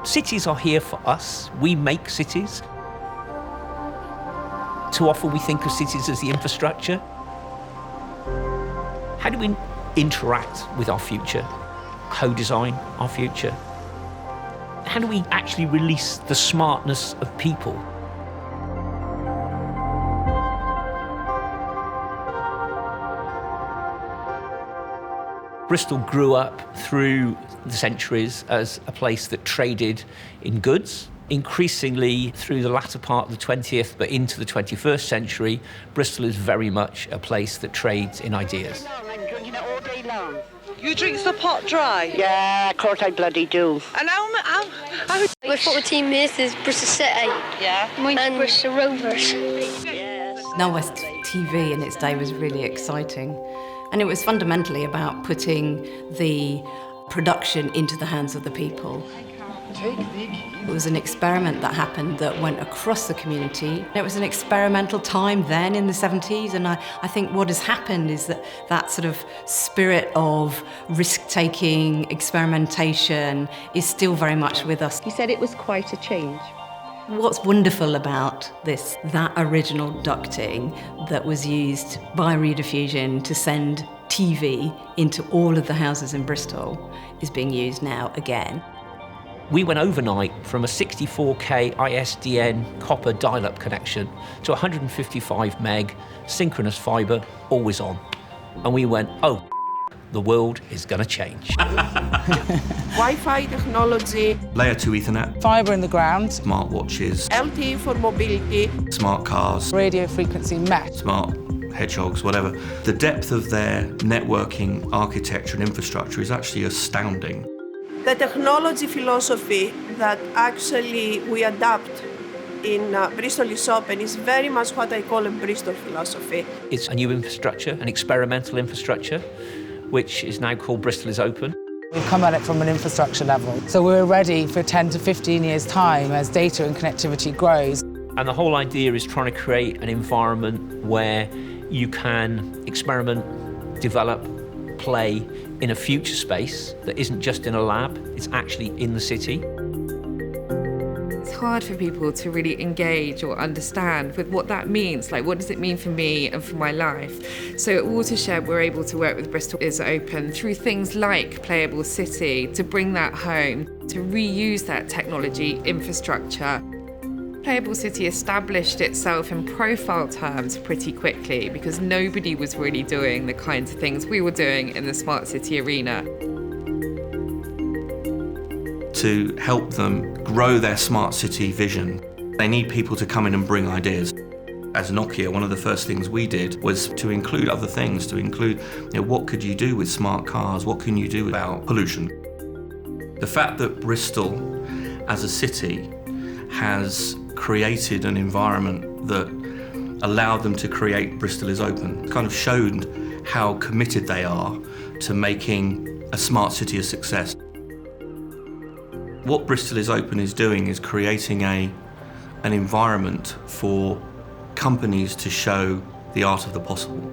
Cities are here for us. We make cities. Too often we think of cities as the infrastructure. How do we interact with our future, co-design our future? How do we actually release the smartness of people? Bristol grew up through the centuries as a place that traded in goods. Increasingly, through the latter part of the 20th, but into the 21st century, Bristol is very much a place that trades in ideas. I'm drinking it all day long. You drink the pot dry? Yeah, of course I bloody do. And how My football team is Bristol City. Yeah. And Bristol Rovers. Yes. West TV in its day was really exciting. And it was fundamentally about putting the production into the hands of the people. It was an experiment that happened that went across the community. It was an experimental time then in the 70s, and I think what has happened is that sort of spirit of risk-taking, experimentation is still very much with us. He said it was quite a change. What's wonderful about that original ducting that was used by Rediffusion to send TV into all of the houses in Bristol is being used now again. We went overnight from a 64K ISDN copper dial-up connection to 155 meg synchronous fibre, always on. And we went, oh, the world is going to change. Wi-Fi technology, Layer 2 Ethernet, fibre in the ground, smartwatches, LTE for mobility, smart cars, radio frequency mesh. smart hedgehogs, whatever. The depth of their networking architecture and infrastructure is actually astounding. the technology philosophy that actually we adapt in Bristol is Open is very much what I call a Bristol philosophy. It's a new infrastructure, an experimental infrastructure, which is now called Bristol is Open. We've come at it from an infrastructure level, so we're ready for 10 to 15 years' time as data and connectivity grows. And the whole idea is trying to create an environment where you can experiment, develop, play in a future space that isn't just in a lab, it's actually in the city. It's hard for people to really engage or understand with what that means. Like, what does it mean for me and for my life? So at Watershed, we're able to work with Bristol is Open through things like Playable City to bring that home, to reuse that technology infrastructure. Playable City established itself in profile terms pretty quickly because nobody was really doing the kinds of things we were doing in the smart city arena. To help them grow their smart city vision, they need people to come in and bring ideas. As Nokia, one of the first things we did was to include other things, to include, what could you do with smart cars? What can you do about pollution? The fact that Bristol, as a city, has created an environment that allowed them to create Bristol is Open kind of showed how committed they are to making a smart city a success. What Bristol is Open is doing is creating an environment for companies to show the art of the possible.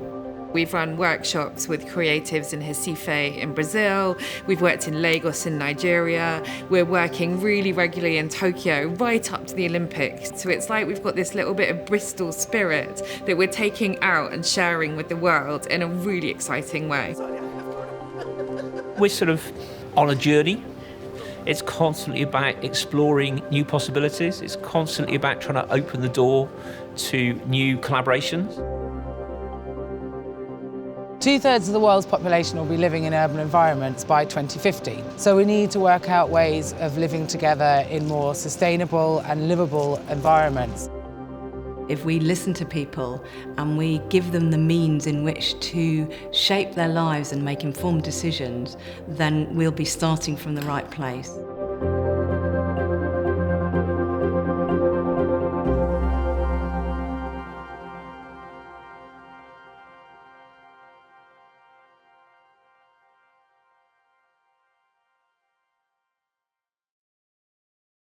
We've run workshops with creatives in Recife in Brazil. We've worked in Lagos in Nigeria. We're working really regularly in Tokyo, right up to the Olympics. So it's like we've got this little bit of Bristol spirit that we're taking out and sharing with the world in a really exciting way. We're sort of on a journey. It's constantly about exploring new possibilities. It's constantly about trying to open the door to new collaborations. 2/3 of the world's population will be living in urban environments by 2050. So we need to work out ways of living together in more sustainable and livable environments. If we listen to people and we give them the means in which to shape their lives and make informed decisions, then we'll be starting from the right place.